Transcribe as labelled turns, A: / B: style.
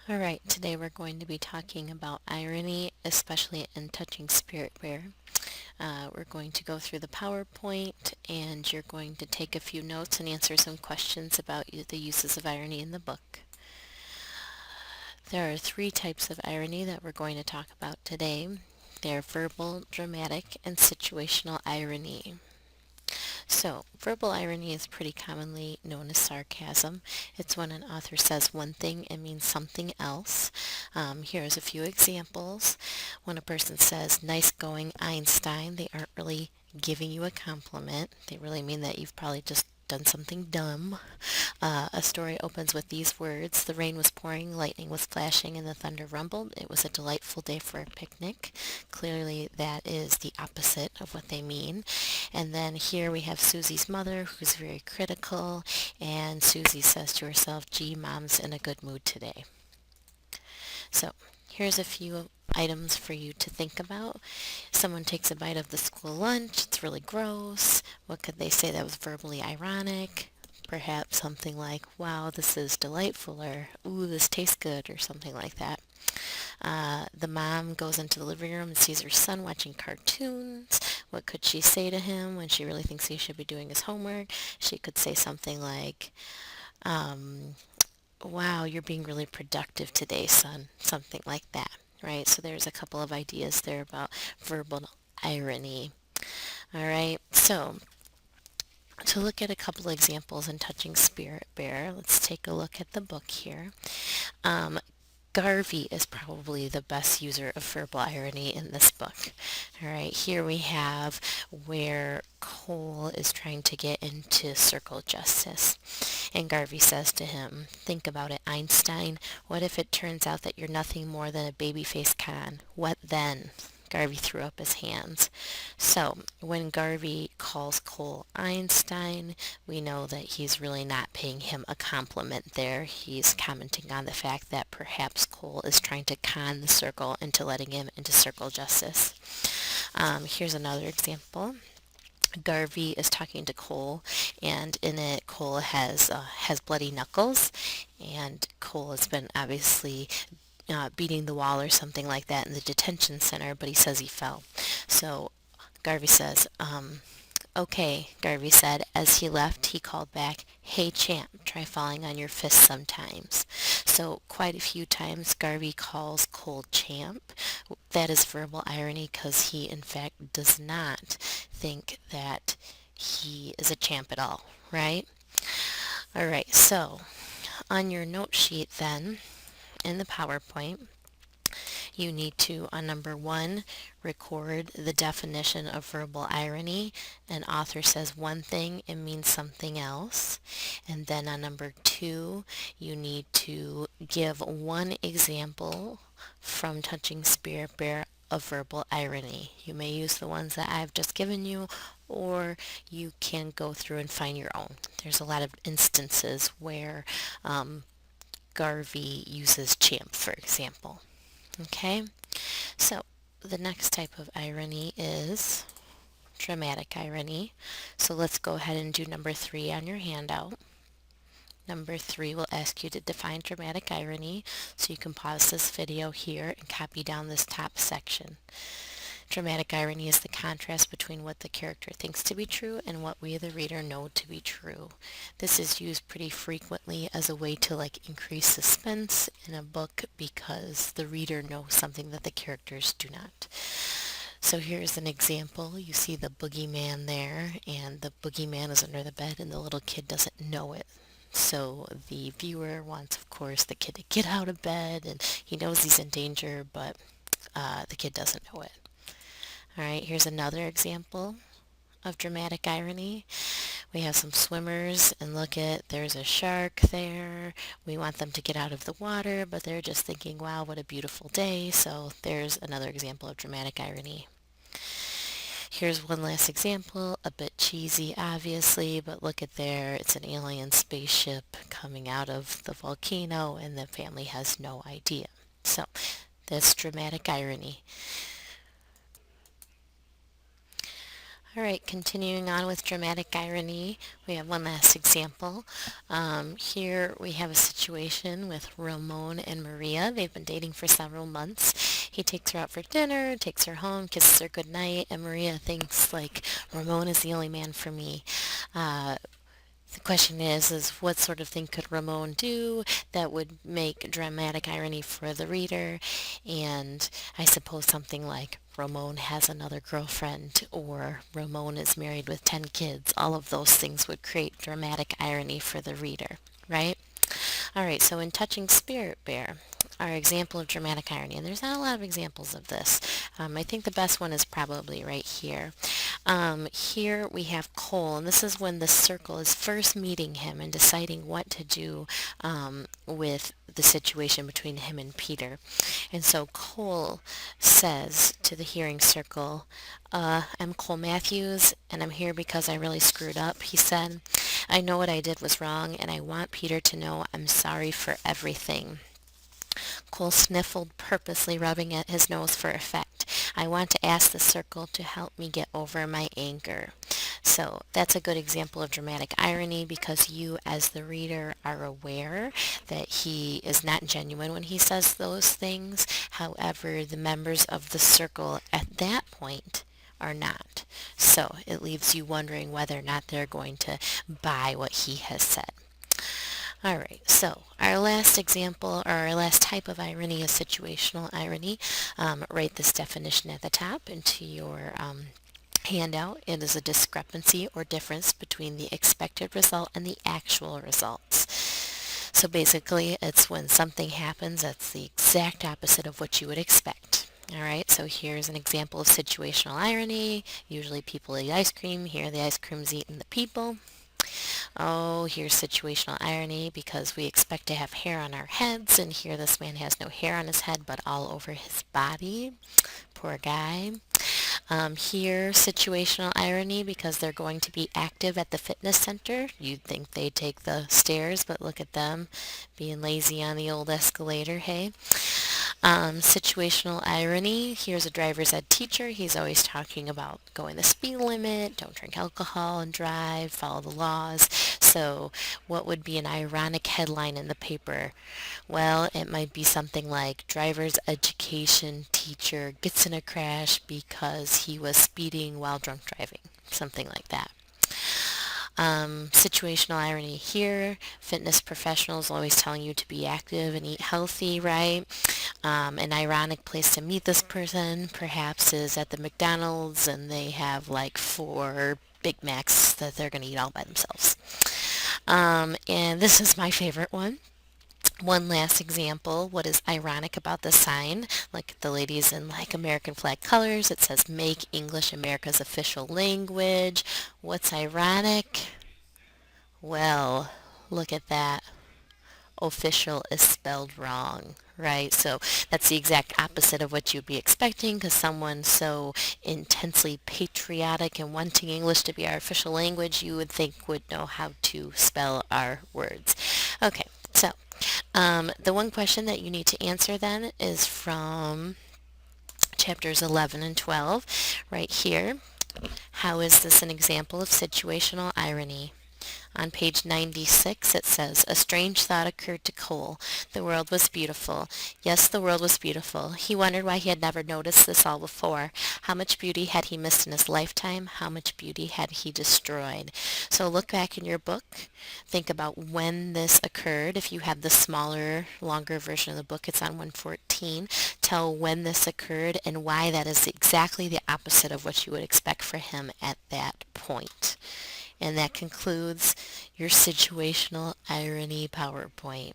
A: Alright, today we're going to be talking about irony, especially in Touching Spirit Bear. We're going to go through the PowerPoint and you're going to take a few notes and answer some questions about the uses of irony in the book. There are three types of irony that we're going to talk about today. They're verbal, dramatic, and situational irony. So, verbal irony is pretty commonly known as sarcasm. It's when an author says one thing and means something else. Here's a few examples. When a person says, "Nice going, Einstein," they aren't really giving you a compliment. They really mean that you've probably just done something dumb. A story opens with these words: "The rain was pouring, lightning was flashing, and the thunder rumbled. It was a delightful day for a picnic." Clearly, that is the opposite of what they mean. And then here we have Susie's mother, who's very critical, and Susie says to herself, "Gee, Mom's in a good mood today." So here's a few items for you to think about. Someone takes a bite of the school lunch. It's really gross. What could they say that was verbally ironic? Perhaps something like, "Wow, this is delightful," or "Ooh, this tastes good," or something like that. The mom goes into the living room and sees her son watching cartoons. What could she say to him when she really thinks he should be doing his homework? She could say something like, um, "Wow, you're being really productive today, son." Something like that, right? So there's a couple of ideas there about verbal irony. All right, so to look at a couple examples in Touching Spirit Bear, let's take a look at the book here. Um, Garvey is probably the best user of verbal irony in this book. All right, here we have where Cole is trying to get into circle justice. And Garvey says to him, "Think about it, Einstein. What if it turns out that you're nothing more than a baby-faced con? What then?" Garvey threw up his hands. So when Garvey calls Cole Einstein, we know that he's really not paying him a compliment there. He's commenting on the fact that perhaps Cole is trying to con the circle into letting him into circle justice. Here's another example. Garvey is talking to Cole, and in it, Cole has bloody knuckles, and Cole has been obviously beating the wall or something like that in the detention center, but he says he fell. So Garvey says, "Okay," Garvey said. As he left, he called back, "Hey, champ, try falling on your fists sometimes." So quite a few times Garvey calls Cole champ. That is verbal irony because he, in fact, does not think that he is a champ at all, right? All right, so on your note sheet then, in the PowerPoint, you need to, on number 1, record the definition of verbal irony. An author says one thing and means something else. And then on number 2, you need to give one example from Touching Spirit Bear of verbal irony. You may use the ones that I've just given you, or you can go through and find your own. There's a lot of instances where Garvey uses champ, for example. Okay, so the next type of irony is dramatic irony. So let's go ahead and do number 3 on your handout. Number 3 will ask you to define dramatic irony, so you can pause this video here and copy down this top section. Dramatic irony is the contrast between what the character thinks to be true and what we, the reader, know to be true. This is used pretty frequently as a way to increase suspense in a book because the reader knows something that the characters do not. So here's an example. You see the boogeyman there, and the boogeyman is under the bed and the little kid doesn't know it. So the viewer wants, of course, the kid to get out of bed, and he knows he's in danger, but the kid doesn't know it. All right, here's another example of dramatic irony. We have some swimmers, and look there's a shark there. We want them to get out of the water, but they're just thinking, "Wow, what a beautiful day." So there's another example of dramatic irony. Here's one last example, a bit cheesy obviously, but look there, it's an alien spaceship coming out of the volcano and the family has no idea. So that's dramatic irony. All right, continuing on with dramatic irony, we have one last example. Here we have a situation with Ramon and Maria. They've been dating for several months. He takes her out for dinner, takes her home, kisses her goodnight, and Maria thinks like Ramon is the only man for me. Uh, the question is what sort of thing could Ramon do that would make dramatic irony for the reader? And I suppose something like Ramon has another girlfriend or Ramon is married with 10 kids. All of those things would create dramatic irony for the reader, right? All right, so in Touching Spirit Bear, our example of dramatic irony, and there's not a lot of examples of this. I think the best one is probably right here. Here we have Cole, and this is when the circle is first meeting him and deciding what to do with the situation between him and Peter. And so Cole says to the hearing circle, I'm Cole Matthews, and I'm here because I really screwed up, he said. I know what I did was wrong, and I want Peter to know I'm sorry for everything. Cole sniffled, purposely rubbing at his nose for effect. I want to ask the circle to help me get over my anger. So that's a good example of dramatic irony because you as the reader are aware that he is not genuine when he says those things. However, the members of the circle at that point are not. So it leaves you wondering whether or not they're going to buy what he has said. All right, so our last example, or our last type of irony is situational irony. Write this definition at the top into your handout. It is a discrepancy or difference between the expected result and the actual results. So basically, it's when something happens that's the exact opposite of what you would expect. All right, so here's an example of situational irony. Usually people eat ice cream. Here the ice cream's eating the people. Oh, here's situational irony because we expect to have hair on our heads, and here this man has no hair on his head but all over his body. Poor guy. Here, situational irony because they're going to be active at the fitness center. You'd think they'd take the stairs, but look at them being lazy on the old escalator, hey? Situational irony. Here's a driver's ed teacher. He's always talking about going the speed limit, don't drink alcohol and drive, follow the laws. So what would be an ironic headline in the paper? Well, it might be something like driver's education teacher gets in a crash because he was speeding while drunk driving. Something like that. Situational irony here. Fitness professionals always telling you to be active and eat healthy, right? An ironic place to meet this person perhaps is at the McDonald's and they have like 4 Big Macs that they're going to eat all by themselves. And this is my favorite one. One last example, what is ironic about the sign? Like the ladies in like American flag colors, it says make English America's official language. What's ironic? Well, look at that. Official is spelled wrong, right? So that's the exact opposite of what you'd be expecting because someone so intensely patriotic and wanting English to be our official language you would think would know how to spell our words. Okay, so the one question that you need to answer then is from chapters 11 and 12 right here. How is this an example of situational irony? On page 96 it says, a strange thought occurred to Cole. The world was beautiful. Yes, the world was beautiful. He wondered why he had never noticed this all before. How much beauty had he missed in his lifetime? How much beauty had he destroyed? So look back in your book. Think about when this occurred. If you have the smaller, longer version of the book, it's on 114. Tell when this occurred and why that is exactly the opposite of what you would expect for him at that point. And that concludes your situational irony PowerPoint.